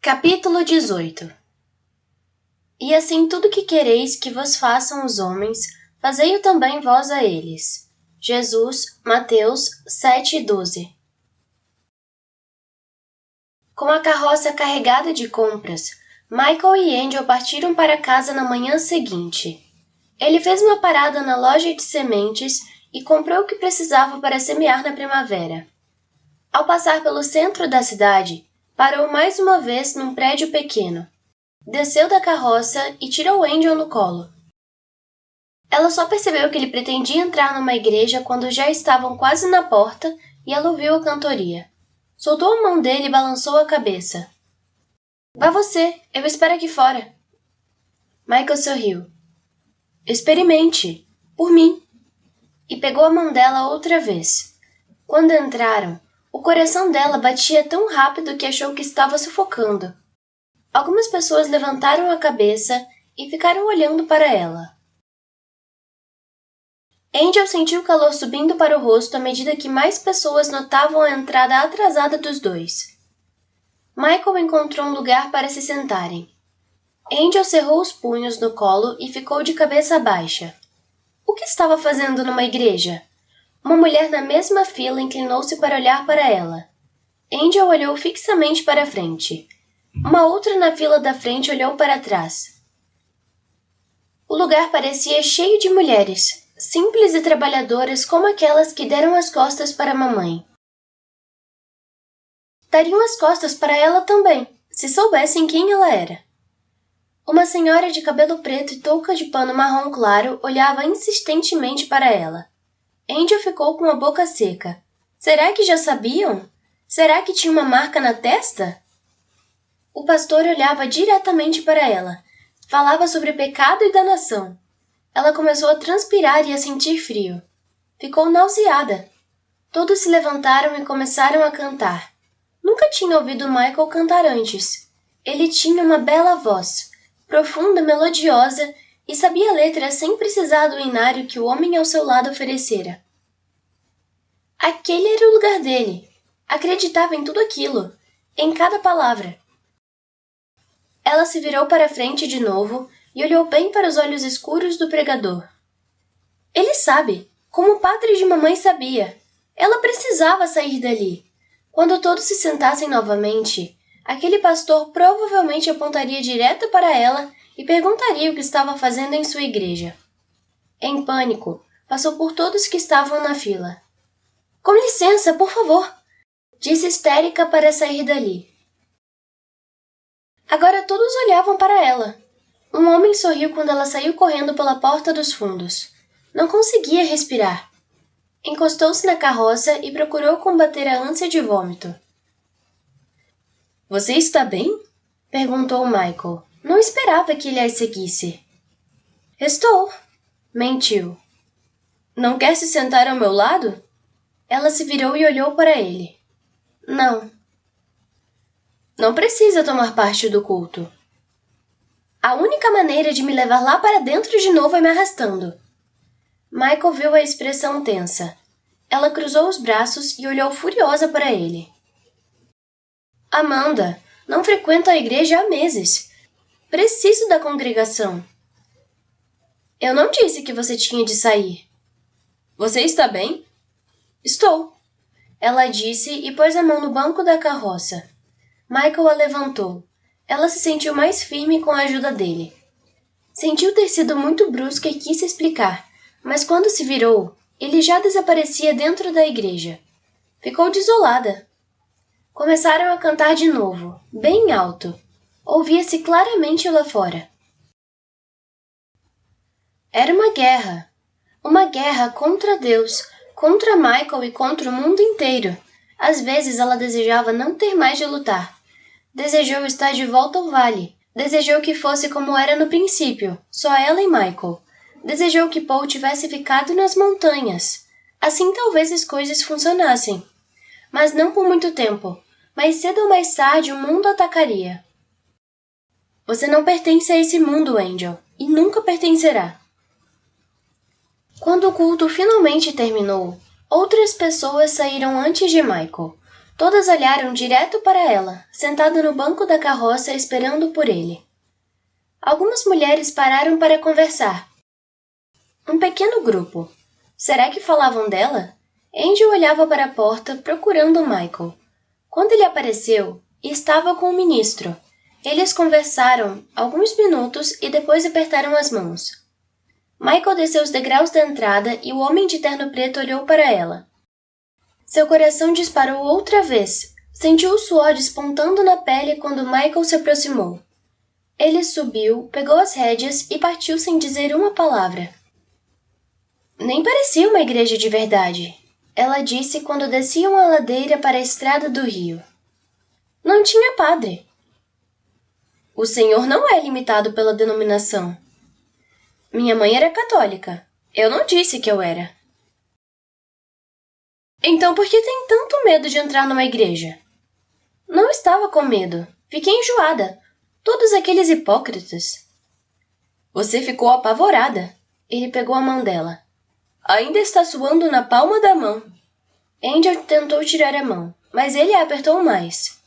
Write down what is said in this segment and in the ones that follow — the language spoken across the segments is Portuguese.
Capítulo 18. E assim tudo que quereis que vos façam os homens, fazei-o também vós a eles. Jesus, Mateus 7:12. Com a carroça carregada de compras, Michael e Angel partiram para casa na manhã seguinte. Ele fez uma parada na loja de sementes e comprou o que precisava para semear na primavera. Ao passar pelo centro da cidade, parou mais uma vez num prédio pequeno. Desceu da carroça e tirou Angel no colo. Ela só percebeu que ele pretendia entrar numa igreja quando já estavam quase na porta e ela ouviu a cantoria. Soltou a mão dele e balançou a cabeça. Vá você, eu espero aqui fora. Michael sorriu. Experimente, por mim. E pegou a mão dela outra vez. Quando entraram, o coração dela batia tão rápido que achou que estava sufocando. Algumas pessoas levantaram a cabeça e ficaram olhando para ela. Angel sentiu o calor subindo para o rosto à medida que mais pessoas notavam a entrada atrasada dos dois. Michael encontrou um lugar para se sentarem. Angel cerrou os punhos no colo e ficou de cabeça baixa. O que estava fazendo numa igreja? Uma mulher na mesma fila inclinou-se para olhar para ela. Angel olhou fixamente para a frente. Uma outra na fila da frente olhou para trás. O lugar parecia cheio de mulheres, simples e trabalhadoras como aquelas que deram as costas para a mamãe. Dariam as costas para ela também, se soubessem quem ela era. Uma senhora de cabelo preto e touca de pano marrom claro olhava insistentemente para ela. Angel ficou com a boca seca. Será que já sabiam? Será que tinha uma marca na testa? O pastor olhava diretamente para ela. Falava sobre pecado e danação. Ela começou a transpirar e a sentir frio. Ficou nauseada. Todos se levantaram e começaram a cantar. Nunca tinha ouvido Michael cantar antes. Ele tinha uma bela voz, profunda, melodiosa, e sabia a letra sem precisar do inário que o homem ao seu lado oferecera. Aquele era o lugar dele. Acreditava em tudo aquilo, em cada palavra. Ela se virou para a frente de novo e olhou bem para os olhos escuros do pregador. Ele sabe, como o padre de mamãe sabia. Ela precisava sair dali. Quando todos se sentassem novamente, aquele pastor provavelmente apontaria direto para ela e perguntaria o que estava fazendo em sua igreja. Em pânico, passou por todos que estavam na fila. Com licença, por favor, disse histérica para sair dali. Agora todos olhavam para ela. Um homem sorriu quando ela saiu correndo pela porta dos fundos. Não conseguia respirar. Encostou-se na carroça e procurou combater a ânsia de vômito. Você está bem? Perguntou Michael. Não esperava que ele a seguisse. Estou, mentiu. Não quer se sentar ao meu lado? Ela se virou e olhou para ele. Não. Não precisa tomar parte do culto. A única maneira de me levar lá para dentro de novo é me arrastando. Michael viu a expressão tensa. Ela cruzou os braços e olhou furiosa para ele. Amanda, não frequento a igreja há meses. Preciso da congregação. Eu não disse que você tinha de sair. Você está bem? Estou. Ela disse e pôs a mão no banco da carroça. Michael a levantou. Ela se sentiu mais firme com a ajuda dele. Sentiu ter sido muito brusca e quis se explicar, mas quando se virou, ele já desaparecia dentro da igreja. Ficou desolada. Começaram a cantar de novo, bem alto. Ouvia-se claramente lá fora. Era uma guerra. Uma guerra contra Deus, contra Michael e contra o mundo inteiro. Às vezes ela desejava não ter mais de lutar. Desejou estar de volta ao vale. Desejou que fosse como era no princípio, só ela e Michael. Desejou que Paul tivesse ficado nas montanhas. Assim talvez as coisas funcionassem. Mas não por muito tempo. Mais cedo ou mais tarde o mundo atacaria. Você não pertence a esse mundo, Angel, e nunca pertencerá. Quando o culto finalmente terminou, outras pessoas saíram antes de Michael. Todas olharam direto para ela, sentada no banco da carroça esperando por ele. Algumas mulheres pararam para conversar. Um pequeno grupo. Será que falavam dela? Angel olhava para a porta, procurando Michael. Quando ele apareceu, estava com o ministro. Eles conversaram alguns minutos e depois apertaram as mãos. Michael desceu os degraus da entrada e o homem de terno preto olhou para ela. Seu coração disparou outra vez. Sentiu o suor despontando na pele quando Michael se aproximou. Ele subiu, pegou as rédeas e partiu sem dizer uma palavra. Nem parecia uma igreja de verdade, ela disse quando desciam a ladeira para a estrada do rio. Não tinha padre. O Senhor não é limitado pela denominação. Minha mãe era católica. Eu não disse que eu era. Então por que tem tanto medo de entrar numa igreja? Não estava com medo. Fiquei enjoada. Todos aqueles hipócritas. Você ficou apavorada. Ele pegou a mão dela. Ainda está suando na palma da mão. Angel tentou tirar a mão, mas ele a apertou mais.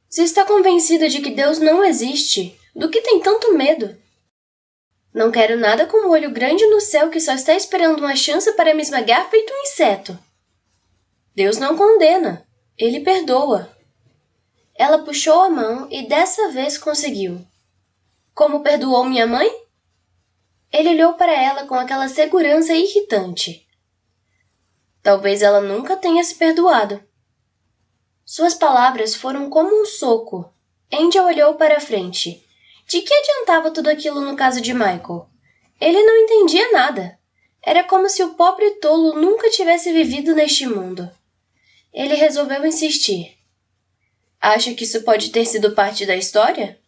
Se está convencida de que Deus não existe, do que tem tanto medo? Não quero nada com um olho grande no céu que só está esperando uma chance para me esmagar feito um inseto. Deus não condena, Ele perdoa. Ela puxou a mão e dessa vez conseguiu. Como perdoou minha mãe? Ele olhou para ela com aquela segurança irritante. Talvez ela nunca tenha se perdoado. Suas palavras foram como um soco. Angel olhou para a frente. De que adiantava tudo aquilo no caso de Michael? Ele não entendia nada. Era como se o pobre tolo nunca tivesse vivido neste mundo. Ele resolveu insistir. Acha que isso pode ter sido parte da história?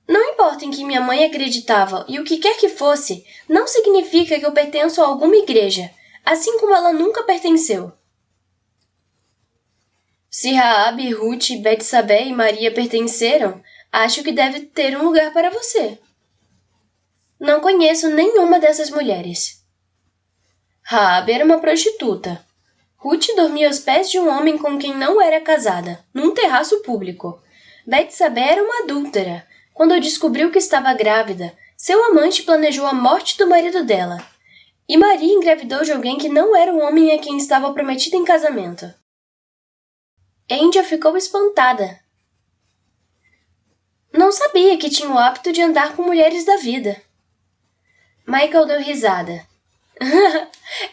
Não importa em que minha mãe acreditava e o que quer que fosse, não significa que eu pertenço a alguma igreja, assim como ela nunca pertenceu. Se Raabe, Ruth, Betsabé e Maria pertenceram, acho que deve ter um lugar para você. Não conheço nenhuma dessas mulheres. Raabe era uma prostituta. Ruth dormia aos pés de um homem com quem não era casada, num terraço público. Betsabé era uma adúltera. Quando descobriu que estava grávida, seu amante planejou a morte do marido dela. E Maria engravidou de alguém que não era o homem a quem estava prometida em casamento. Angel ficou espantada. Não sabia que tinha o hábito de andar com mulheres da vida. Michael deu risada.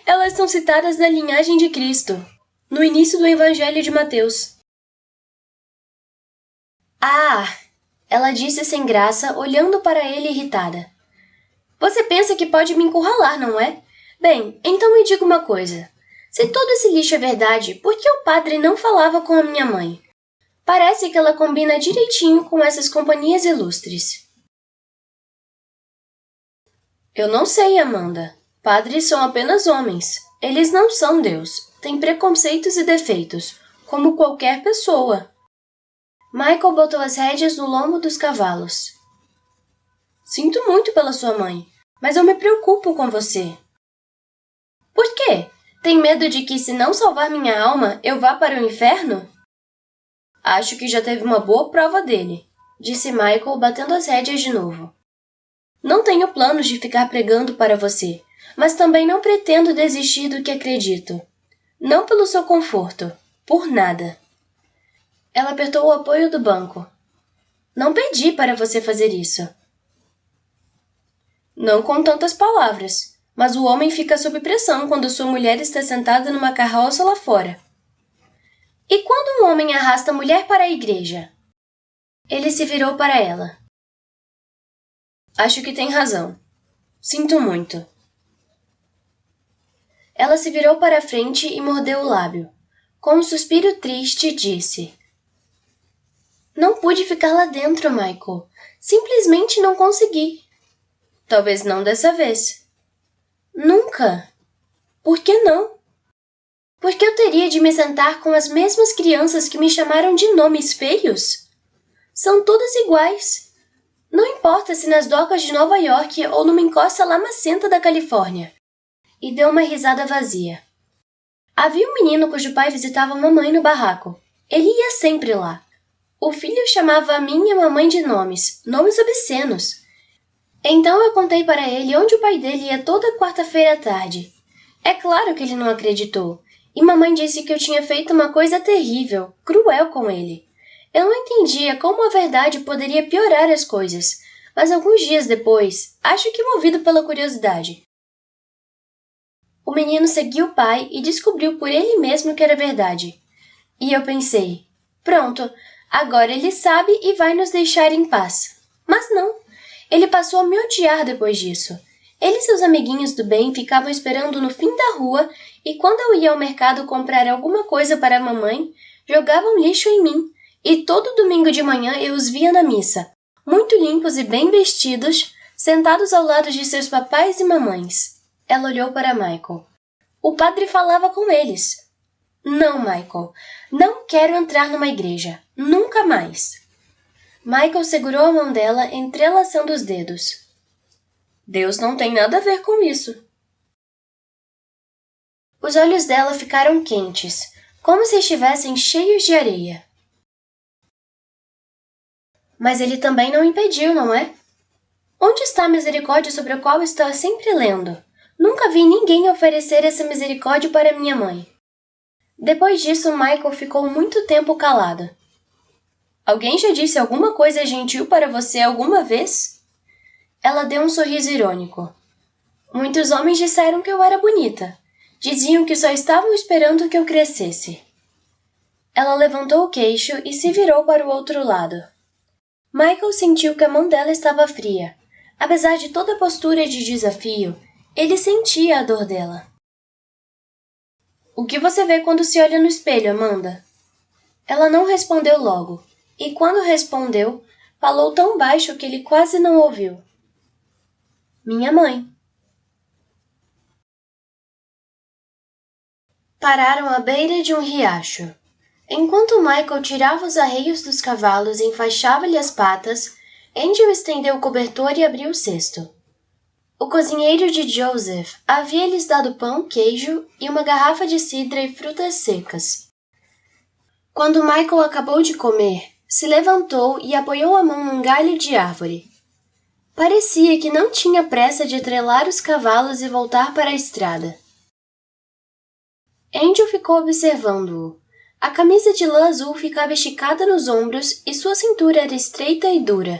Elas são citadas na linhagem de Cristo, no início do Evangelho de Mateus. Ah! Ela disse sem graça, olhando para ele irritada. Você pensa que pode me encurralar, não é? Bem, então me diga uma coisa. Se todo esse lixo é verdade, por que o padre não falava com a minha mãe? Parece que ela combina direitinho com essas companhias ilustres. Eu não sei, Amanda. Padres são apenas homens. Eles não são Deus. Têm preconceitos e defeitos, como qualquer pessoa. Michael botou as rédeas no lombo dos cavalos. Sinto muito pela sua mãe, mas eu me preocupo com você. Por quê? Tem medo de que, se não salvar minha alma, eu vá para o inferno? Acho que já teve uma boa prova dele, disse Michael, batendo as rédeas de novo. Não tenho planos de ficar pregando para você, mas também não pretendo desistir do que acredito. Não pelo seu conforto, por nada. Ela apertou o apoio do banco. Não pedi para você fazer isso. Não com tantas palavras, mas o homem fica sob pressão quando sua mulher está sentada numa carroça lá fora. E quando um homem arrasta a mulher para a igreja? Ele se virou para ela. Acho que tem razão. Sinto muito. Ela se virou para a frente e mordeu o lábio. Com um suspiro triste, disse: Não pude ficar lá dentro, Michael. Simplesmente não consegui. Talvez não dessa vez. Nunca. Por que não? Porque eu teria de me sentar com as mesmas crianças que me chamaram de nomes feios? São todas iguais. Não importa se nas docas de Nova York ou numa encosta lamacenta da Califórnia. E deu uma risada vazia. Havia um menino cujo pai visitava a mamãe no barraco. Ele ia sempre lá. O filho chamava a mim e a mamãe de nomes obscenos. Então eu contei para ele onde o pai dele ia toda quarta-feira à tarde. É claro que ele não acreditou, e mamãe disse que eu tinha feito uma coisa terrível, cruel com ele. Eu não entendia como a verdade poderia piorar as coisas, mas alguns dias depois, acho que movido pela curiosidade, o menino seguiu o pai e descobriu por ele mesmo que era verdade. E eu pensei, pronto, agora ele sabe e vai nos deixar em paz. Mas não, ele passou a me odiar depois disso. Ele e seus amiguinhos do bem ficavam esperando no fim da rua e quando eu ia ao mercado comprar alguma coisa para a mamãe, jogavam lixo em mim. E todo domingo de manhã eu os via na missa, muito limpos e bem vestidos, sentados ao lado de seus papais e mamães. Ela olhou para Michael. O padre falava com eles. Não, Michael, não quero entrar numa igreja. Nunca mais. Michael segurou a mão dela, entrelaçando os dedos. Deus não tem nada a ver com isso. Os olhos dela ficaram quentes, como se estivessem cheios de areia. Mas ele também não impediu, não é? Onde está a misericórdia sobre a qual está sempre lendo? Nunca vi ninguém oferecer essa misericórdia para minha mãe. Depois disso, Michael ficou muito tempo calado. Alguém já disse alguma coisa gentil para você alguma vez? Ela deu um sorriso irônico. Muitos homens disseram que eu era bonita. Diziam que só estavam esperando que eu crescesse. Ela levantou o queixo e se virou para o outro lado. Michael sentiu que a mão dela estava fria. Apesar de toda a postura de desafio, ele sentia a dor dela. O que você vê quando se olha no espelho, Amanda? Ela não respondeu logo, e quando respondeu, falou tão baixo que ele quase não ouviu. Minha mãe. Pararam à beira de um riacho. Enquanto Michael tirava os arreios dos cavalos e enfaixava-lhe as patas, Angel estendeu o cobertor e abriu o cesto. O cozinheiro de Joseph havia-lhes dado pão, queijo e uma garrafa de cidra e frutas secas. Quando Michael acabou de comer, se levantou e apoiou a mão num galho de árvore. Parecia que não tinha pressa de trelar os cavalos e voltar para a estrada. Angel ficou observando-o. A camisa de lã azul ficava esticada nos ombros e sua cintura era estreita e dura.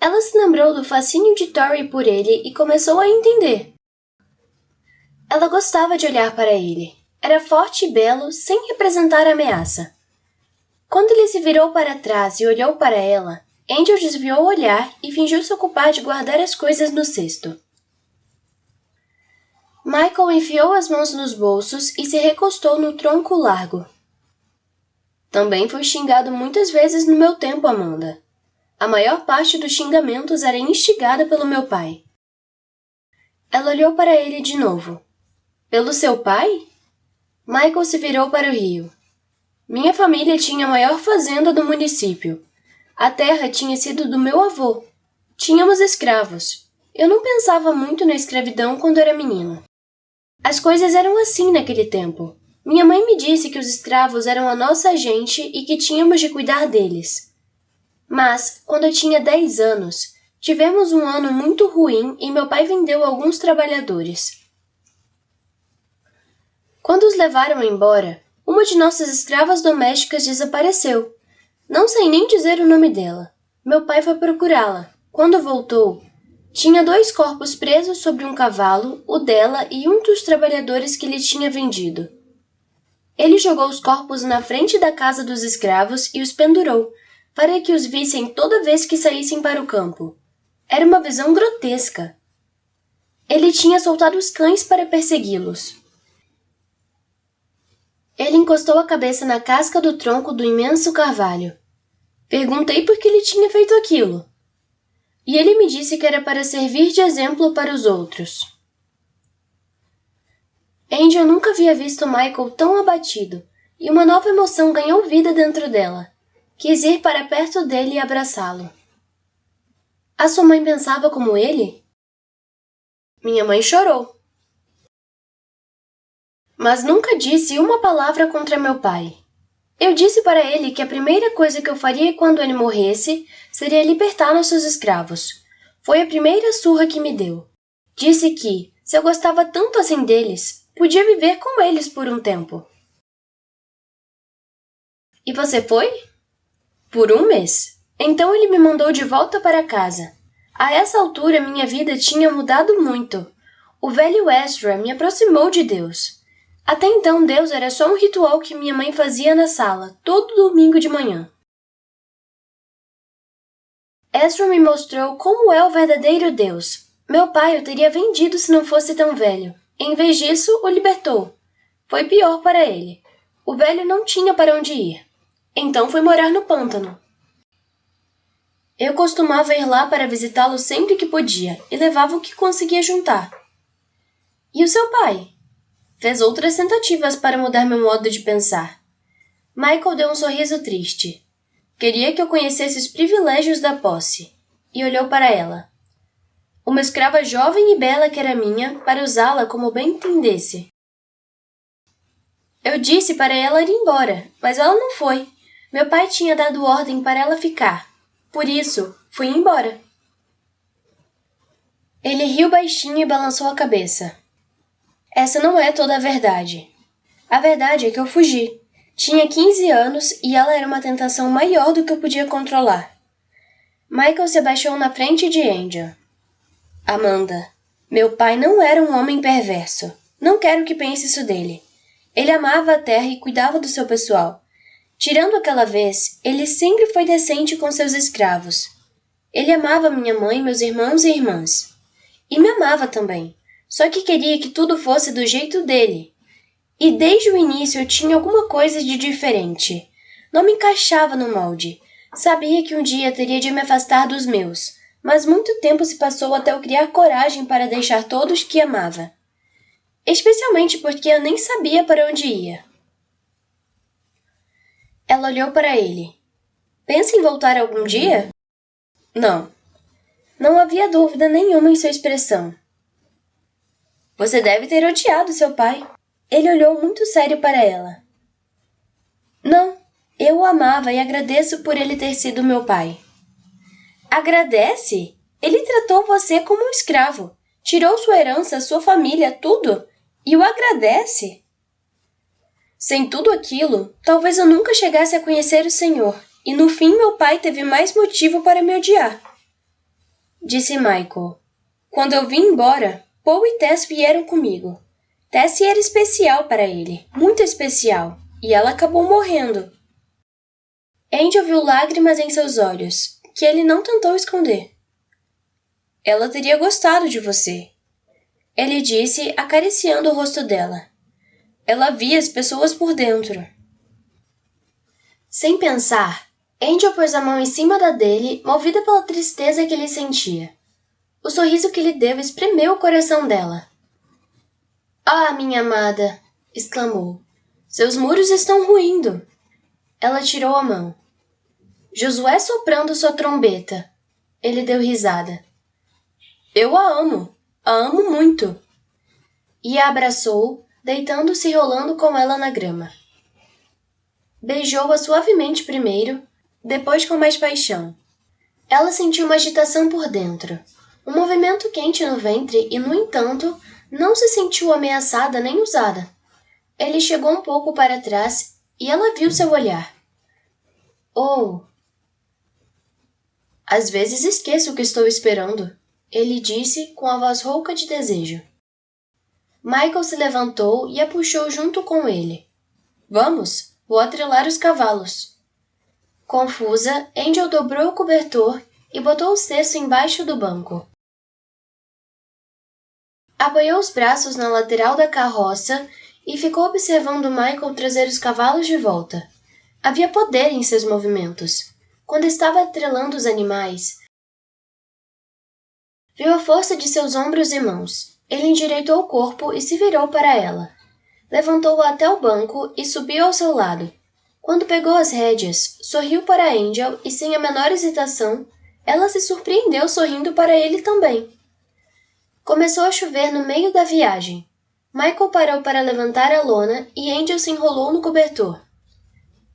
Ela se lembrou do fascínio de Tori por ele e começou a entender. Ela gostava de olhar para ele. Era forte e belo, sem representar ameaça. Quando ele se virou para trás e olhou para ela, Angel desviou o olhar e fingiu se ocupar de guardar as coisas no cesto. Michael enfiou as mãos nos bolsos e se recostou no tronco largo. Também fui xingado muitas vezes no meu tempo, Amanda. A maior parte dos xingamentos era instigada pelo meu pai. Ela olhou para ele de novo. Pelo seu pai? Michael se virou para o rio. Minha família tinha a maior fazenda do município. A terra tinha sido do meu avô. Tínhamos escravos. Eu não pensava muito na escravidão quando era menina. As coisas eram assim naquele tempo. Minha mãe me disse que os escravos eram a nossa gente e que tínhamos de cuidar deles. Mas, quando eu tinha 10 anos, tivemos um ano muito ruim e meu pai vendeu alguns trabalhadores. Quando os levaram embora, uma de nossas escravas domésticas desapareceu. Não sei nem dizer o nome dela. Meu pai foi procurá-la. Quando voltou, tinha 2 corpos presos sobre um cavalo, o dela e um dos trabalhadores que lhe tinha vendido. Ele jogou os corpos na frente da casa dos escravos e os pendurou, para que os vissem toda vez que saíssem para o campo. Era uma visão grotesca. Ele tinha soltado os cães para persegui-los. Ele encostou a cabeça na casca do tronco do imenso carvalho. Perguntei por que ele tinha feito aquilo. E ele me disse que era para servir de exemplo para os outros. Angel nunca havia visto Michael tão abatido, e uma nova emoção ganhou vida dentro dela. Quis ir para perto dele e abraçá-lo. A sua mãe pensava como ele? Minha mãe chorou. Mas nunca disse uma palavra contra meu pai. Eu disse para ele que a primeira coisa que eu faria quando ele morresse seria libertar nossos escravos. Foi a primeira surra que me deu. Disse que, se eu gostava tanto assim deles, podia viver com eles por um tempo. E você foi? Por um mês. Então ele me mandou de volta para casa. A essa altura minha vida tinha mudado muito. O velho Ezra me aproximou de Deus. Até então Deus era só um ritual que minha mãe fazia na sala, todo domingo de manhã. Ezra me mostrou como é o verdadeiro Deus. Meu pai o teria vendido se não fosse tão velho. Em vez disso, o libertou. Foi pior para ele. O velho não tinha para onde ir. Então foi morar no pântano. Eu costumava ir lá para visitá-lo sempre que podia e levava o que conseguia juntar. E o seu pai? Fez outras tentativas para mudar meu modo de pensar. Michael deu um sorriso triste. Queria que eu conhecesse os privilégios da posse. E olhou para ela. Uma escrava jovem e bela que era minha, para usá-la como bem entendesse. Eu disse para ela ir embora, mas ela não foi. Meu pai tinha dado ordem para ela ficar. Por isso, fui embora. Ele riu baixinho e balançou a cabeça. Essa não é toda a verdade. A verdade é que eu fugi. Tinha 15 anos e ela era uma tentação maior do que eu podia controlar. Michael se abaixou na frente de Angel. Amanda, meu pai não era um homem perverso. Não quero que pense isso dele. Ele amava a terra e cuidava do seu pessoal. Tirando aquela vez, ele sempre foi decente com seus escravos. Ele amava minha mãe, meus irmãos e irmãs. E me amava também. Só que queria que tudo fosse do jeito dele. E desde o início eu tinha alguma coisa de diferente. Não me encaixava no molde. Sabia que um dia teria de me afastar dos meus, mas muito tempo se passou até eu criar coragem para deixar todos que amava. Especialmente porque eu nem sabia para onde ia. Ela olhou para ele. Pensa em voltar algum dia? Não. Não havia dúvida nenhuma em sua expressão. Você deve ter odiado seu pai. Ele olhou muito sério para ela. Não, eu o amava e agradeço por ele ter sido meu pai. Agradece? Ele tratou você como um escravo. Tirou sua herança, sua família, tudo. E o agradece? Sem tudo aquilo, talvez eu nunca chegasse a conhecer o Senhor. E no fim meu pai teve mais motivo para me odiar. Disse Michael. Quando eu vim embora, Paul e Tess vieram comigo. Tess era especial para ele, muito especial, e ela acabou morrendo. Angel viu lágrimas em seus olhos, que ele não tentou esconder. Ela teria gostado de você, ele disse, acariciando o rosto dela. Ela via as pessoas por dentro. Sem pensar, Angel pôs a mão em cima da dele, movida pela tristeza que ele sentia. O sorriso que lhe deu espremeu o coração dela. Ah, minha amada! Exclamou. Seus muros estão ruindo. Ela tirou a mão. Josué soprando sua trombeta. Ele deu risada. Eu a amo muito. E a abraçou, deitando-se e rolando com ela na grama. Beijou-a suavemente primeiro, depois com mais paixão. Ela sentiu uma agitação por dentro, um movimento quente no ventre e, no entanto, não se sentiu ameaçada nem usada. Ele chegou um pouco para trás e ela viu seu olhar. Oh! Às vezes esqueço o que estou esperando, ele disse com a voz rouca de desejo. Michael se levantou e a puxou junto com ele. Vamos, vou atrelar os cavalos. Confusa, Angel dobrou o cobertor e botou o cesto embaixo do banco. Apoiou os braços na lateral da carroça e ficou observando Michael trazer os cavalos de volta. Havia poder em seus movimentos. Quando estava atrelando os animais, viu a força de seus ombros e mãos. Ele endireitou o corpo e se virou para ela. Levantou-a até o banco e subiu ao seu lado. Quando pegou as rédeas, sorriu para Angel e, sem a menor hesitação, ela se surpreendeu sorrindo para ele também. Começou a chover no meio da viagem. Michael parou para levantar a lona e Angel se enrolou no cobertor.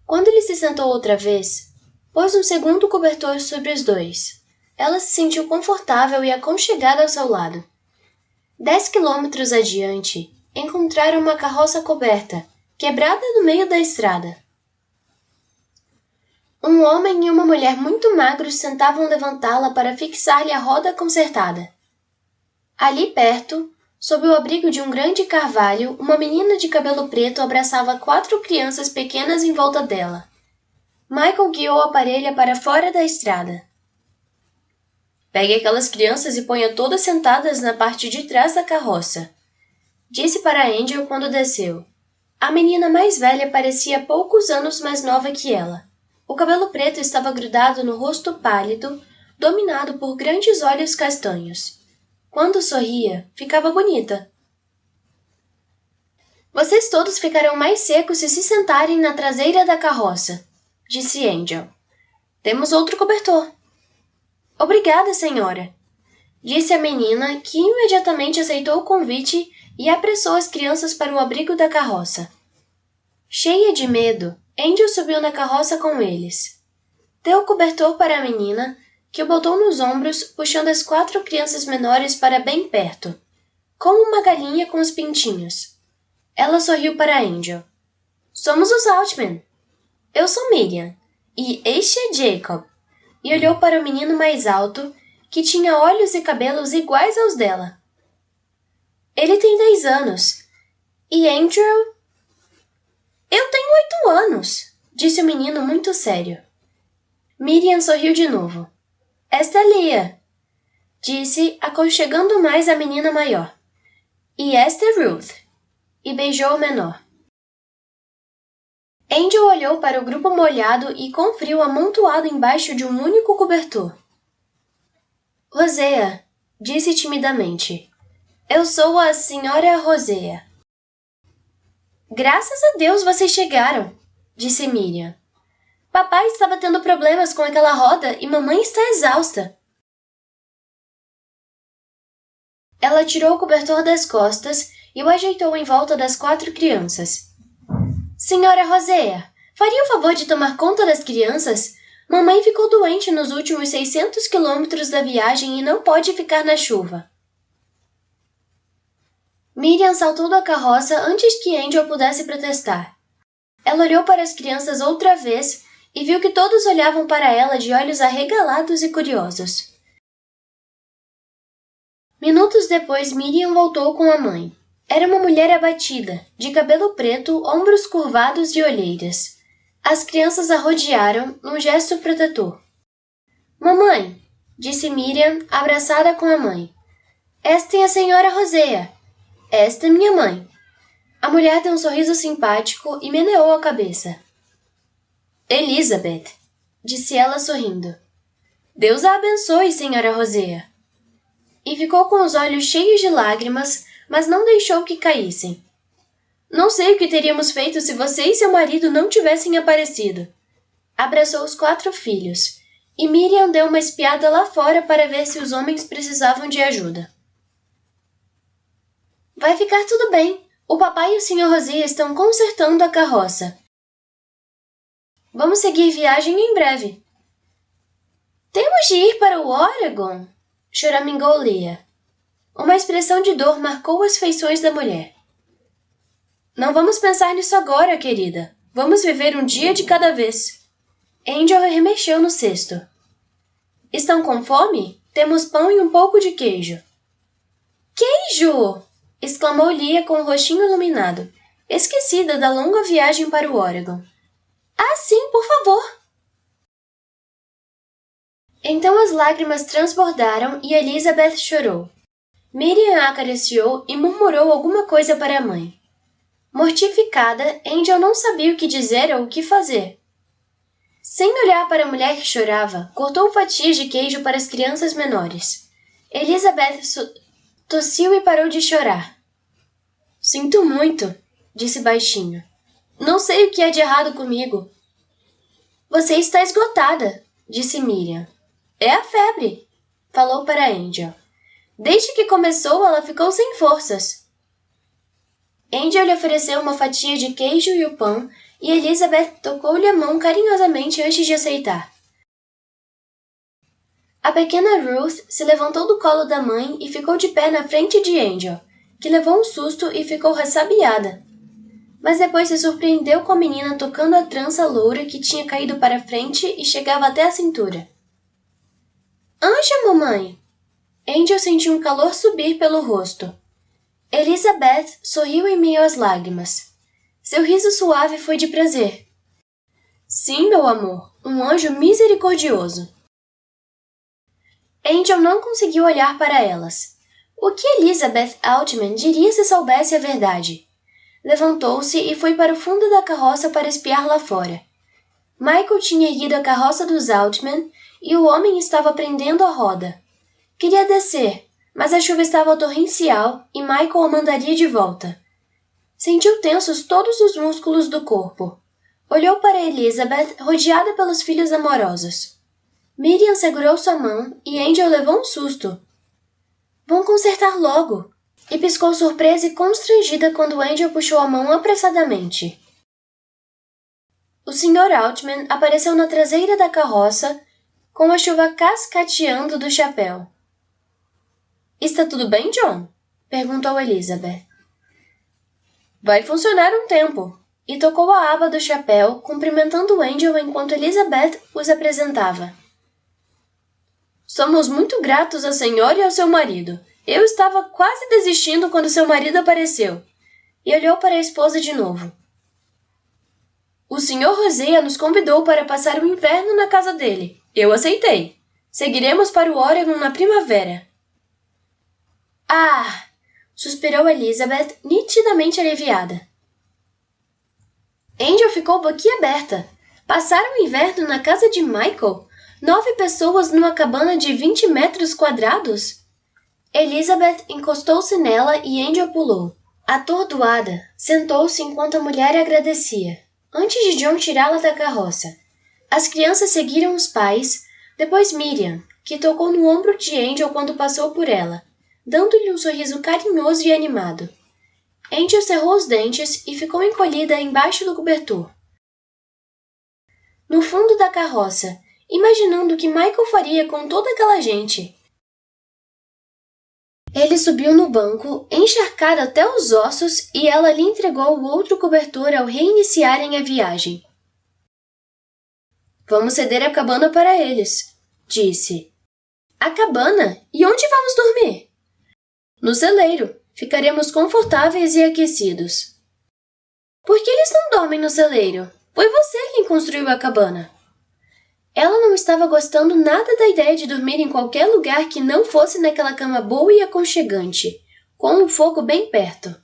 Quando ele se sentou outra vez, pôs um segundo cobertor sobre os dois. Ela se sentiu confortável e aconchegada ao seu lado. 10 quilômetros adiante, encontraram uma carroça coberta, quebrada no meio da estrada. Um homem e uma mulher muito magros tentavam levantá-la para fixar-lhe a roda consertada. Ali perto, sob o abrigo de um grande carvalho, uma menina de cabelo preto abraçava 4 crianças pequenas em volta dela. Michael guiou a parelha para fora da estrada. Pegue aquelas crianças e ponha todas sentadas na parte de trás da carroça, disse para Angel quando desceu. A menina mais velha parecia poucos anos mais nova que ela. O cabelo preto estava grudado no rosto pálido, dominado por grandes olhos castanhos. Quando sorria, ficava bonita. Vocês todos ficarão mais secos se sentarem na traseira da carroça, disse Angel. Temos outro cobertor. Obrigada, senhora, disse a menina, que imediatamente aceitou o convite e apressou as crianças para o abrigo da carroça. Cheia de medo, Angel subiu na carroça com eles. Deu o cobertor para a menina, que o botou nos ombros, puxando as 4 crianças menores para bem perto, como uma galinha com os pintinhos. Ela sorriu para Angel. Somos os Altman. Eu sou Miriam, e este é Jacob. E olhou para o menino mais alto, que tinha olhos e cabelos iguais aos dela. Ele tem 10 anos. E Andrew? Eu tenho 8 anos, disse o menino muito sério. Miriam sorriu de novo. Esta é Leah, disse, aconchegando mais a menina maior. E esta é Ruth. E beijou o menor. Angel olhou para o grupo molhado e com frio amontoado embaixo de um único cobertor. Rosea, disse timidamente. Eu sou a senhora Rosea. Graças a Deus vocês chegaram, disse Miriam. Papai estava tendo problemas com aquela roda e mamãe está exausta. Ela tirou o cobertor das costas e o ajeitou em volta das 4 crianças. Senhora Rosea, faria o favor de tomar conta das crianças? Mamãe ficou doente nos últimos 600 quilômetros da viagem e não pode ficar na chuva. Miriam saltou da carroça antes que Angel pudesse protestar. Ela olhou para as crianças outra vez e viu que todos olhavam para ela de olhos arregalados e curiosos. Minutos depois, Miriam voltou com a mãe. Era uma mulher abatida, de cabelo preto, ombros curvados e olheiras. As crianças a rodearam, num gesto protetor. Mamãe, disse Miriam, abraçada com a mãe. Esta é a senhora Rosea. Esta é minha mãe. A mulher deu um sorriso simpático e meneou a cabeça. Elizabeth, disse ela sorrindo. Deus a abençoe, senhora Rosea. E ficou com os olhos cheios de lágrimas, mas não deixou que caíssem. Não sei o que teríamos feito se você e seu marido não tivessem aparecido. Abraçou os 4 filhos, e Miriam deu uma espiada lá fora para ver se os homens precisavam de ajuda. Vai ficar tudo bem. O papai e o Sr. Rosea estão consertando a carroça. Vamos seguir viagem em breve. Temos de ir para o Oregon? Choramingou Leah. Uma expressão de dor marcou as feições da mulher. Não vamos pensar nisso agora, querida. Vamos viver um dia de cada vez. Angel remexeu no cesto. Estão com fome? Temos pão e um pouco de queijo. Queijo! Exclamou Leah com o rostinho iluminado, esquecida da longa viagem para o Oregon. Ah, sim, por favor! Então as lágrimas transbordaram e Elizabeth chorou. Miriam a acariciou e murmurou alguma coisa para a mãe. Mortificada, Angel não sabia o que dizer ou o que fazer. Sem olhar para a mulher que chorava, cortou fatias de queijo para as crianças menores. Elizabeth tossiu e parou de chorar. Sinto muito, disse baixinho. Não sei o que há de errado comigo. Você está esgotada, disse Miriam. É a febre, falou para Angel. Desde que começou, ela ficou sem forças. Angel lhe ofereceu uma fatia de queijo e o pão, e Elizabeth tocou-lhe a mão carinhosamente antes de aceitar. A pequena Ruth se levantou do colo da mãe e ficou de pé na frente de Angel, que levou um susto e ficou ressabiada. Mas depois se surpreendeu com a menina tocando a trança loura que tinha caído para frente e chegava até a cintura. Anja, mamãe! Angel sentiu um calor subir pelo rosto. Elizabeth sorriu em meio às lágrimas. Seu riso suave foi de prazer. Sim, meu amor, um anjo misericordioso. Angel não conseguiu olhar para elas. O que Elizabeth Altman diria se soubesse a verdade? Levantou-se e foi para o fundo da carroça para espiar lá fora. Michael tinha erguido a carroça dos Altman e o homem estava prendendo a roda. Queria descer, mas a chuva estava torrencial e Michael a mandaria de volta. Sentiu tensos todos os músculos do corpo. Olhou para Elizabeth, rodeada pelos filhos amorosos. Miriam segurou sua mão e Angel levou um susto. Vão consertar logo! E piscou surpresa e constrangida quando Angel puxou a mão apressadamente. O Sr. Altman apareceu na traseira da carroça, com a chuva cascateando do chapéu. Está tudo bem, John? Perguntou Elizabeth. Vai funcionar um tempo. E tocou a aba do chapéu, cumprimentando Angel enquanto Elizabeth os apresentava. Somos muito gratos à senhora e ao seu marido. Eu estava quase desistindo quando seu marido apareceu. E olhou para a esposa de novo. O Sr. Hosea nos convidou para passar o inverno na casa dele. Eu aceitei. Seguiremos para o Oregon na primavera. Ah! Suspirou Elizabeth, nitidamente aliviada. Angel ficou boquiaberta. Passar o inverno na casa de Michael? 9 pessoas numa cabana de 20 metros quadrados? Elizabeth encostou-se nela e Angel pulou. Atordoada, sentou-se enquanto a mulher agradecia, antes de John tirá-la da carroça. As crianças seguiram os pais, depois Miriam, que tocou no ombro de Angel quando passou por ela, dando-lhe um sorriso carinhoso e animado. Angel cerrou os dentes e ficou encolhida embaixo do cobertor. No fundo da carroça, imaginando o que Michael faria com toda aquela gente. Ele subiu no banco, encharcado até os ossos, e ela lhe entregou o outro cobertor ao reiniciarem a viagem. Vamos ceder a cabana para eles, disse. A cabana? E onde vamos dormir? No celeiro. Ficaremos confortáveis e aquecidos. Por que eles não dormem no celeiro? Foi você quem construiu a cabana. Ela não estava gostando nada da ideia de dormir em qualquer lugar que não fosse naquela cama boa e aconchegante, com o fogo bem perto.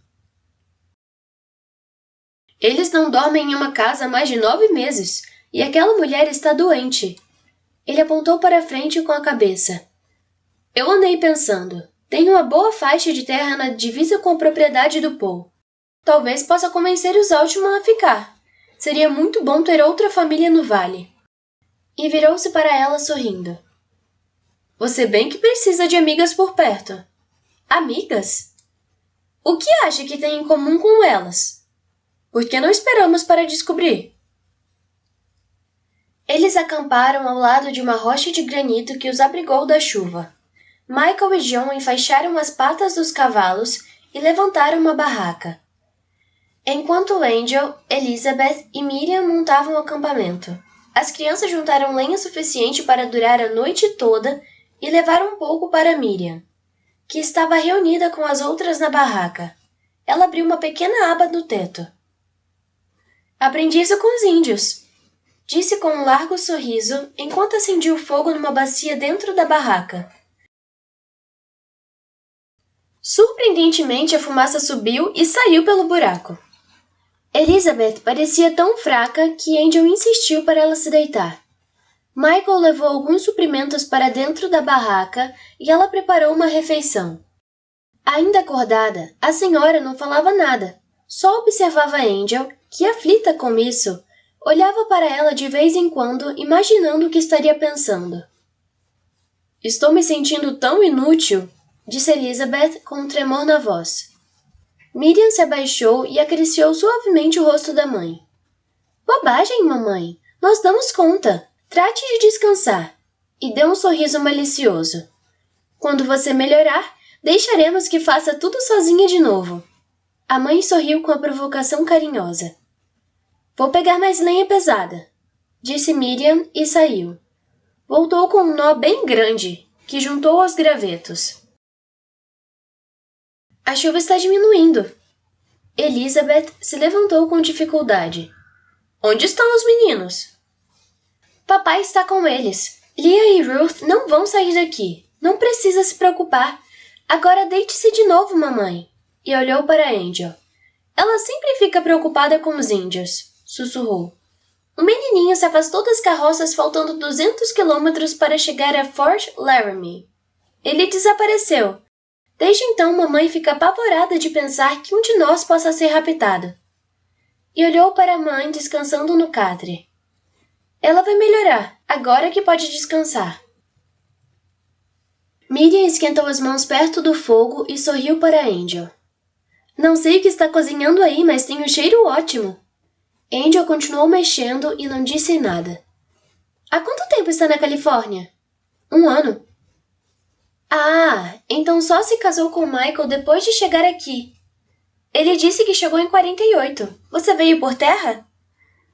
Eles não dormem em uma casa há mais de 9 meses, e aquela mulher está doente. Ele apontou para frente com a cabeça. Eu andei pensando. Tem uma boa faixa de terra na divisa com a propriedade do Paul. Talvez possa convencer os Altman a ficar. Seria muito bom ter outra família no vale. E virou-se para ela sorrindo. Você bem que precisa de amigas por perto. Amigas? O que acha que tem em comum com elas? Por que não esperamos para descobrir? Eles acamparam ao lado de uma rocha de granito que os abrigou da chuva. Michael e John enfaixaram as patas dos cavalos e levantaram uma barraca. Enquanto Angel, Elizabeth e Miriam montavam o acampamento, as crianças juntaram lenha suficiente para durar a noite toda e levaram um pouco para Miriam, que estava reunida com as outras na barraca. Ela abriu uma pequena aba no teto. Aprendi isso com os índios, disse com um largo sorriso enquanto acendia o fogo numa bacia dentro da barraca. Surpreendentemente, a fumaça subiu e saiu pelo buraco. Elizabeth parecia tão fraca que Angel insistiu para ela se deitar. Michael levou alguns suprimentos para dentro da barraca e ela preparou uma refeição. Ainda acordada, a senhora não falava nada, só observava Angel, que, aflita com isso, olhava para ela de vez em quando, imaginando o que estaria pensando. Estou me sentindo tão inútil, disse Elizabeth com um tremor na voz. Miriam se abaixou e acariciou suavemente o rosto da mãe. Bobagem, mamãe. Nós damos conta. Trate de descansar. E deu um sorriso malicioso. Quando você melhorar, deixaremos que faça tudo sozinha de novo. A mãe sorriu com a provocação carinhosa. Vou pegar mais lenha pesada, disse Miriam e saiu. Voltou com um nó bem grande, que juntou aos gravetos. A chuva está diminuindo. Elizabeth se levantou com dificuldade. Onde estão os meninos? Papai está com eles. Leah e Ruth não vão sair daqui. Não precisa se preocupar. Agora deite-se de novo, mamãe. E olhou para Angel. Ela sempre fica preocupada com os índios, sussurrou. O menininho se afastou das carroças faltando 200 quilômetros para chegar a Fort Laramie. Ele desapareceu. Desde então, mamãe fica apavorada de pensar que um de nós possa ser raptado. E olhou para a mãe descansando no catre. Ela vai melhorar, agora que pode descansar. Miriam esquentou as mãos perto do fogo e sorriu para Angel. Não sei o que está cozinhando aí, mas tem um cheiro ótimo. Angel continuou mexendo e não disse nada. Há quanto tempo está na Califórnia? 1 ano. Ah, então só se casou com Michael depois de chegar aqui. Ele disse que chegou em 48. Você veio por terra?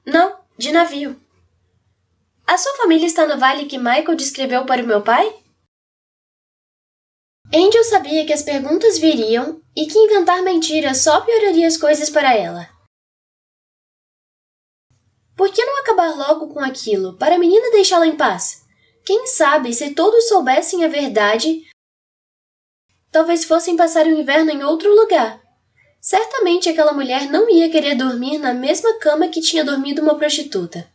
Não, de navio. A sua família está no vale que Michael descreveu para o meu pai? Angel sabia que as perguntas viriam e que inventar mentiras só pioraria as coisas para ela. Por que não acabar logo com aquilo, para a menina deixá-la em paz? Quem sabe, se todos soubessem a verdade, talvez fossem passar o inverno em outro lugar. Certamente aquela mulher não ia querer dormir na mesma cama que tinha dormido uma prostituta.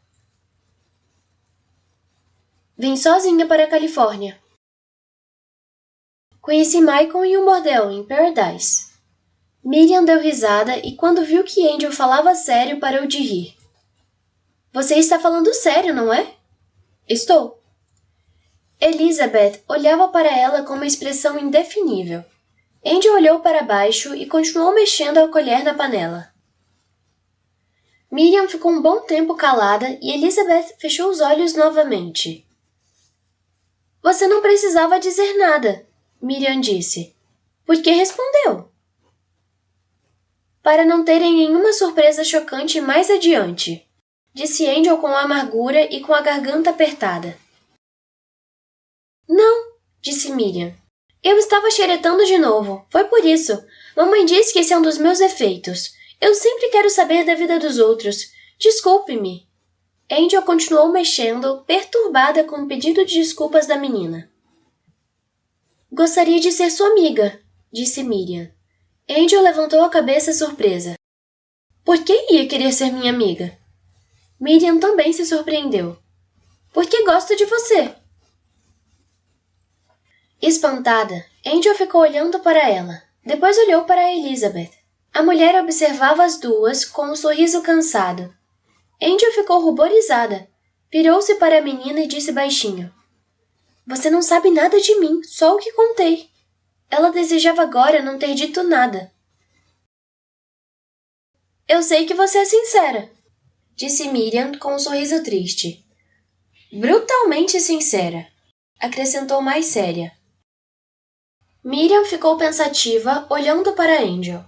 Vim sozinha para a Califórnia. Conheci Michael em um bordel, em Paradise. Miriam deu risada e quando viu que Angel falava sério, parou de rir. Você está falando sério, não é? Estou. Elizabeth olhava para ela com uma expressão indefinível. Angel olhou para baixo e continuou mexendo a colher na panela. Miriam ficou um bom tempo calada e Elizabeth fechou os olhos novamente. Você não precisava dizer nada, Miriam disse. Por que respondeu? Para não terem nenhuma surpresa chocante mais adiante, disse Angel com amargura e com a garganta apertada. Não, disse Miriam. Eu estava xeretando de novo. Foi por isso. Mamãe disse que esse é um dos meus defeitos. Eu sempre quero saber da vida dos outros. Desculpe-me. Angel continuou mexendo, perturbada com o pedido de desculpas da menina. Gostaria de ser sua amiga, disse Miriam. Angel levantou a cabeça surpresa. Por que ia querer ser minha amiga? Miriam também se surpreendeu. Porque gosto de você. Espantada, Angel ficou olhando para ela. Depois olhou para Elizabeth. A mulher observava as duas com um sorriso cansado. Angel ficou ruborizada. Virou-se para a menina e disse baixinho. Você não sabe nada de mim, só o que contei. Ela desejava agora não ter dito nada. Eu sei que você é sincera, disse Miriam com um sorriso triste. Brutalmente sincera, acrescentou mais séria. Miriam ficou pensativa, olhando para Angel.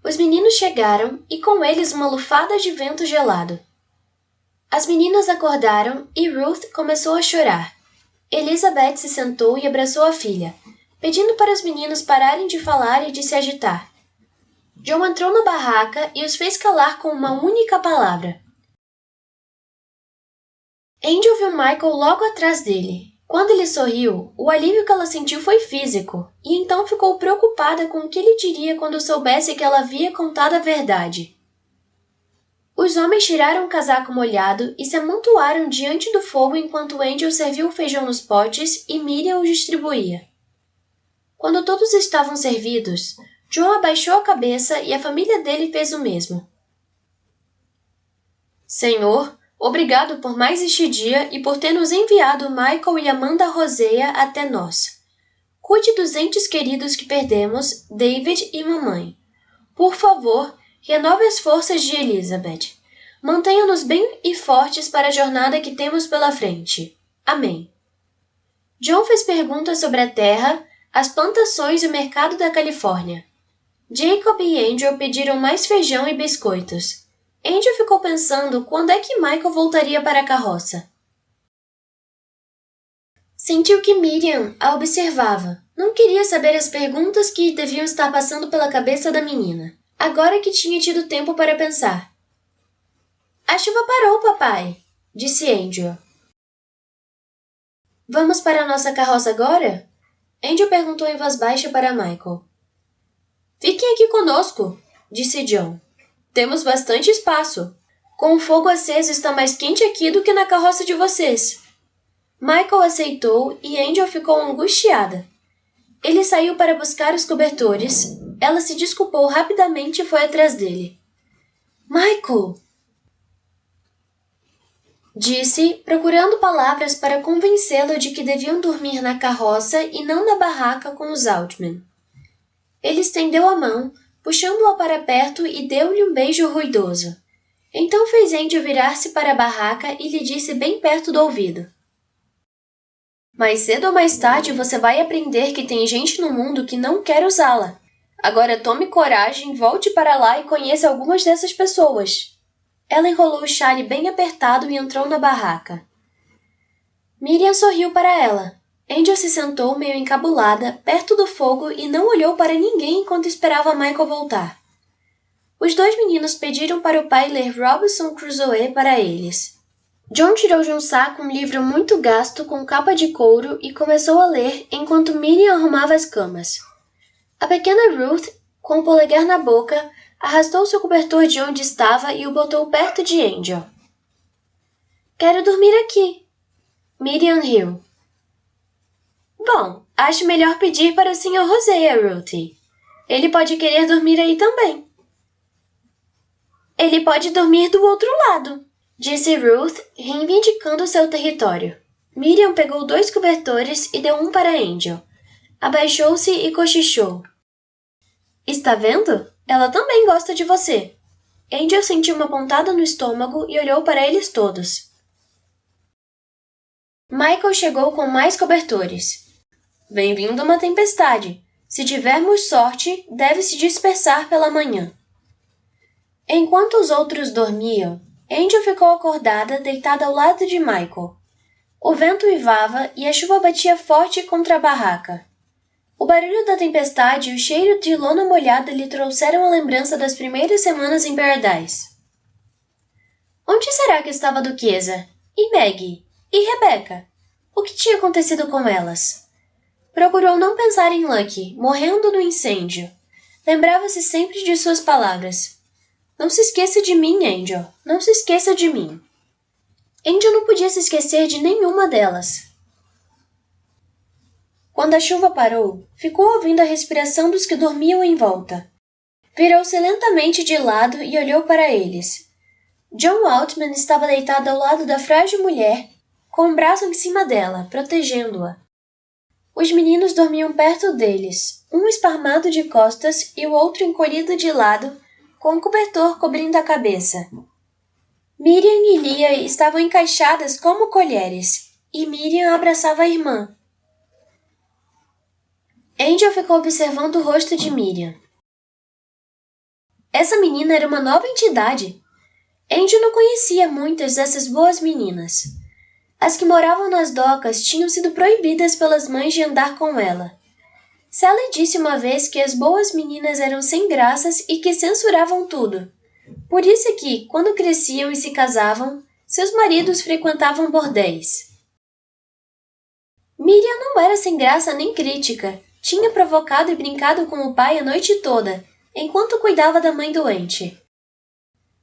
Os meninos chegaram e com eles uma lufada de vento gelado. As meninas acordaram e Ruth começou a chorar. Elizabeth se sentou e abraçou a filha, pedindo para os meninos pararem de falar e de se agitar. John entrou na barraca e os fez calar com uma única palavra. Angel viu Michael logo atrás dele. Quando ele sorriu, o alívio que ela sentiu foi físico, e então ficou preocupada com o que ele diria quando soubesse que ela havia contado a verdade. Os homens tiraram o casaco molhado e se amontoaram diante do fogo enquanto Angel serviu o feijão nos potes e Miriam os distribuía. Quando todos estavam servidos, John abaixou a cabeça e a família dele fez o mesmo. Senhor, obrigado por mais este dia e por ter nos enviado Michael e Amanda Rosea até nós. Cuide dos entes queridos que perdemos, David e mamãe. Por favor, renove as forças de Elizabeth. Mantenha-nos bem e fortes para a jornada que temos pela frente. Amém. John fez perguntas sobre a terra, as plantações e o mercado da Califórnia. Jacob e Angel pediram mais feijão e biscoitos. Angel ficou pensando quando é que Michael voltaria para a carroça. Sentiu que Miriam a observava. Não queria saber as perguntas que deviam estar passando pela cabeça da menina, agora que tinha tido tempo para pensar. A chuva parou, papai, disse Angel. Vamos para a nossa carroça agora? Angel perguntou em voz baixa para Michael. Fiquem aqui conosco, disse John. Temos bastante espaço. Com o fogo aceso está mais quente aqui do que na carroça de vocês. Michael aceitou e Angel ficou angustiada. Ele saiu para buscar os cobertores. Ela se desculpou rapidamente e foi atrás dele. Michael! Disse, procurando palavras para convencê-lo de que deviam dormir na carroça e não na barraca com os Altman. Ele estendeu a mão, puxando-a para perto e deu-lhe um beijo ruidoso. Então fez Angel virar-se para a barraca e lhe disse bem perto do ouvido. Mais cedo ou mais tarde você vai aprender que tem gente no mundo que não quer usá-la. Agora tome coragem, volte para lá e conheça algumas dessas pessoas. Ela enrolou o chale bem apertado e entrou na barraca. Miriam sorriu para ela. Angel se sentou meio encabulada, perto do fogo e não olhou para ninguém enquanto esperava Michael voltar. Os dois meninos pediram para o pai ler Robinson Crusoe para eles. John tirou de um saco um livro muito gasto com capa de couro e começou a ler enquanto Miriam arrumava as camas. A pequena Ruth, com o polegar na boca, arrastou seu cobertor de onde estava e o botou perto de Angel. Quero dormir aqui. Miriam riu. Bom, acho melhor pedir para o Sr. Hosea, Ruthie. Ele pode querer dormir aí também. Ele pode dormir do outro lado, disse Ruth, reivindicando seu território. Miriam pegou 2 cobertores e deu um para Angel. Abaixou-se e cochichou. Está vendo? Ela também gosta de você. Angel sentiu uma pontada no estômago e olhou para eles todos. Michael chegou com mais cobertores. Vem vindo uma tempestade. Se tivermos sorte, deve se dispersar pela manhã. Enquanto os outros dormiam, Angel ficou acordada, deitada ao lado de Michael. O vento uivava e a chuva batia forte contra a barraca. O barulho da tempestade e o cheiro de lona molhada lhe trouxeram a lembrança das primeiras semanas em Paradise. Onde será que estava a Duquesa? E Maggie? E Rebecca? O que tinha acontecido com elas? Procurou não pensar em Lucky, morrendo no incêndio. Lembrava-se sempre de suas palavras. Não se esqueça de mim, Angel. Não se esqueça de mim. Angel não podia se esquecer de nenhuma delas. Quando a chuva parou, ficou ouvindo a respiração dos que dormiam em volta. Virou-se lentamente de lado e olhou para eles. John Altman estava deitado ao lado da frágil mulher, com um braço em cima dela, protegendo-a. Os meninos dormiam perto deles, um esparmado de costas e o outro encolhido de lado, com um cobertor cobrindo a cabeça. Miriam e Lia estavam encaixadas como colheres, e Miriam abraçava a irmã. Angel ficou observando o rosto de Miriam. Essa menina era uma nova entidade. Angel não conhecia muitas dessas boas meninas. As que moravam nas docas tinham sido proibidas pelas mães de andar com ela. Sally disse uma vez que as boas meninas eram sem graças e que censuravam tudo. Por isso é que, quando cresciam e se casavam, seus maridos frequentavam bordéis. Miriam não era sem graça nem crítica. Tinha provocado e brincado com o pai a noite toda, enquanto cuidava da mãe doente.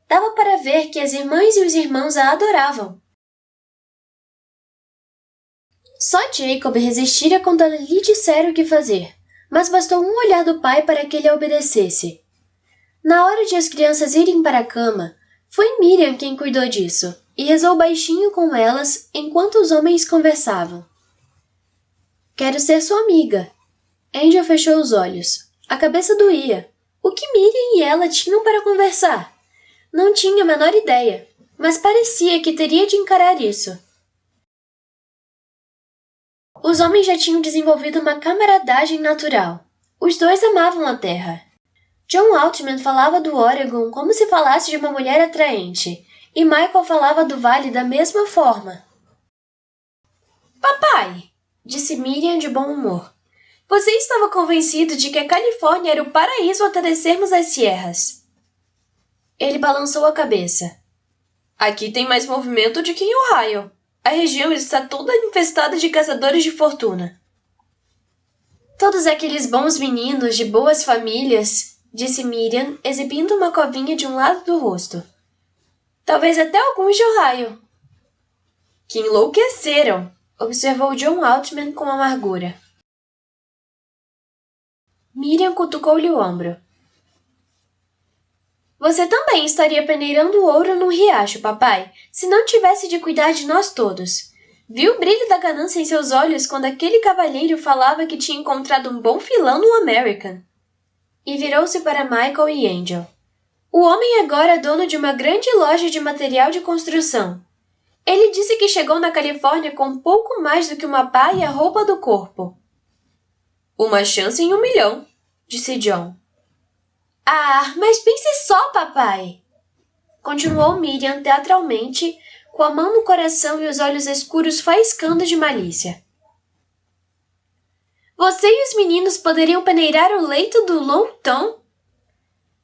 Dava para ver que as irmãs e os irmãos a adoravam. Só Jacob resistira quando ela lhe dissera o que fazer, mas bastou um olhar do pai para que ele a obedecesse. Na hora de as crianças irem para a cama, foi Miriam quem cuidou disso, e rezou baixinho com elas enquanto os homens conversavam. Quero ser sua amiga. Angel fechou os olhos. A cabeça doía. O que Miriam e ela tinham para conversar? Não tinha a menor ideia, mas parecia que teria de encarar isso. Os homens já tinham desenvolvido uma camaradagem natural. Os dois amavam a terra. John Altman falava do Oregon como se falasse de uma mulher atraente, e Michael falava do vale da mesma forma. Papai, disse Miriam de bom humor, você estava convencido de que a Califórnia era o paraíso até descermos as Sierras. Ele balançou a cabeça. Aqui tem mais movimento do que em Ohio. A região está toda infestada de caçadores de fortuna. Todos aqueles bons meninos de boas famílias, disse Miriam, exibindo uma covinha de um lado do rosto. Talvez até alguns de Ohio. Que enlouqueceram, observou John Altman com amargura. Miriam cutucou-lhe o ombro. Você também estaria peneirando ouro num riacho, papai, se não tivesse de cuidar de nós todos. Viu o brilho da ganância em seus olhos quando aquele cavalheiro falava que tinha encontrado um bom filão no American? E virou-se para Michael e Angel. O homem agora é dono de uma grande loja de material de construção. Ele disse que chegou na Califórnia com pouco mais do que uma pá e a roupa do corpo. Uma chance em 1 milhão, disse John. Ah, mas pense só, papai! Continuou Miriam teatralmente, com a mão no coração e os olhos escuros faiscando de malícia. Você e os meninos poderiam peneirar o leito do Longton,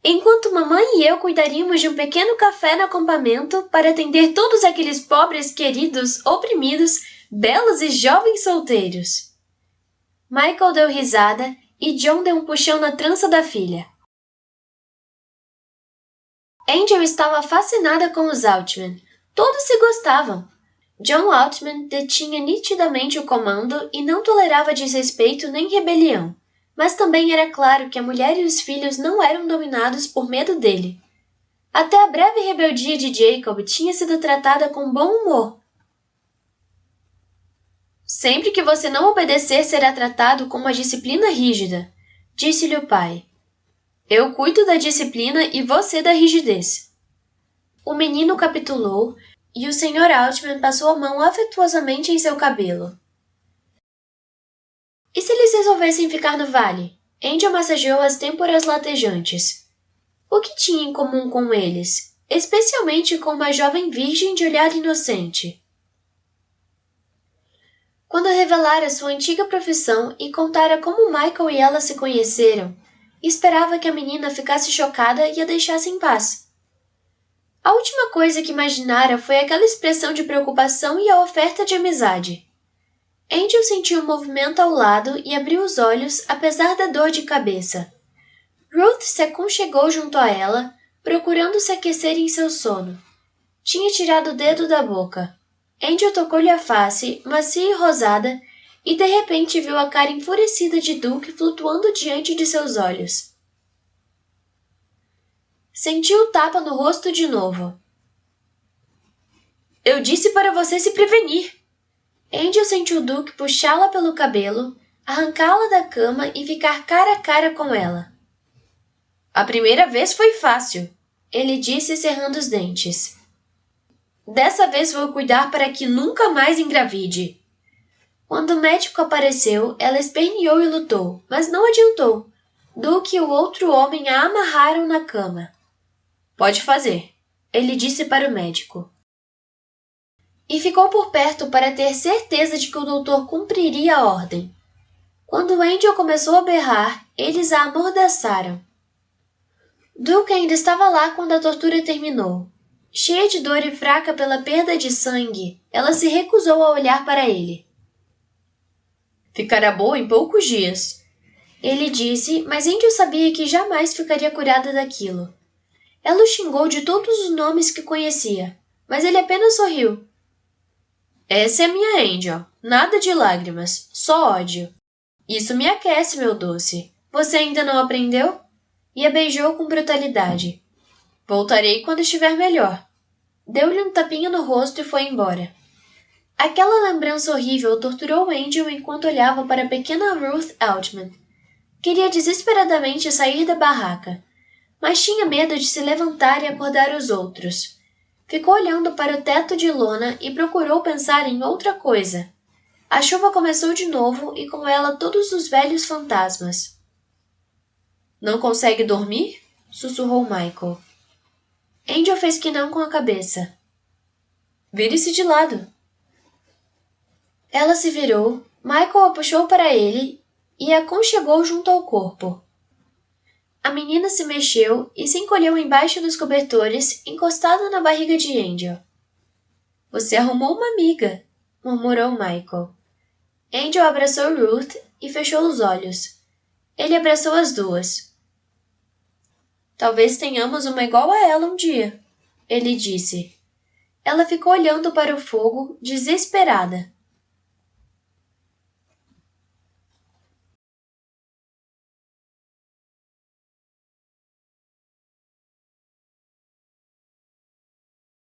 enquanto mamãe e eu cuidaríamos de um pequeno café no acampamento para atender todos aqueles pobres, queridos, oprimidos, belos e jovens solteiros. Michael deu risada e John deu um puxão na trança da filha. Angel estava fascinada com os Altman. Todos se gostavam. John Altman detinha nitidamente o comando e não tolerava desrespeito nem rebelião, mas também era claro que a mulher e os filhos não eram dominados por medo dele. Até a breve rebeldia de Jacob tinha sido tratada com bom humor. Sempre que você não obedecer será tratado com uma disciplina rígida, disse-lhe o pai. Eu cuido da disciplina e você da rigidez. O menino capitulou e o Sr. Altman passou a mão afetuosamente em seu cabelo. E se eles resolvessem ficar no vale? Angel massageou as têmporas latejantes. O que tinha em comum com eles, especialmente com uma jovem virgem de olhar inocente? Quando revelara sua antiga profissão e contara como Michael e ela se conheceram, esperava que a menina ficasse chocada e a deixasse em paz. A última coisa que imaginara foi aquela expressão de preocupação e a oferta de amizade. Angel sentiu um movimento ao lado e abriu os olhos, apesar da dor de cabeça. Ruth se aconchegou junto a ela, procurando se aquecer em seu sono. Tinha tirado o dedo da boca. Angel tocou-lhe a face, macia e rosada, e de repente viu a cara enfurecida de Duke flutuando diante de seus olhos. Sentiu o tapa no rosto de novo. Eu disse para você se prevenir! Angel sentiu Duke puxá-la pelo cabelo, arrancá-la da cama e ficar cara a cara com ela. A primeira vez foi fácil, ele disse cerrando os dentes. Dessa vez vou cuidar para que nunca mais engravide. Quando o médico apareceu, ela esperneou e lutou, mas não adiantou. Duke e o outro homem a amarraram na cama. Pode fazer, ele disse para o médico. E ficou por perto para ter certeza de que o doutor cumpriria a ordem. Quando Angel começou a berrar, eles a amordaçaram. Duke ainda estava lá quando a tortura terminou. Cheia de dor e fraca pela perda de sangue, ela se recusou a olhar para ele. Ficará boa em poucos dias, ele disse, mas Angel sabia que jamais ficaria curada daquilo. Ela o xingou de todos os nomes que conhecia, mas ele apenas sorriu. Essa é minha Angel, nada de lágrimas, só ódio. Isso me aquece, meu doce. Você ainda não aprendeu? E a beijou com brutalidade. Voltarei quando estiver melhor. Deu-lhe um tapinha no rosto e foi embora. Aquela lembrança horrível torturou Angel enquanto olhava para a pequena Ruth Altman. Queria desesperadamente sair da barraca, mas tinha medo de se levantar e acordar os outros. Ficou olhando para o teto de lona e procurou pensar em outra coisa. A chuva começou de novo e com ela todos os velhos fantasmas. Não consegue dormir? Sussurrou Michael. Angel fez que não com a cabeça. Vire-se de lado. Ela se virou, Michael a puxou para ele e a aconchegou junto ao corpo. A menina se mexeu e se encolheu embaixo dos cobertores, encostada na barriga de Angel. Você arrumou uma amiga, murmurou Michael. Angel abraçou Ruth e fechou os olhos. Ele abraçou as duas. Talvez tenhamos uma igual a ela um dia, ele disse. Ela ficou olhando para o fogo, desesperada.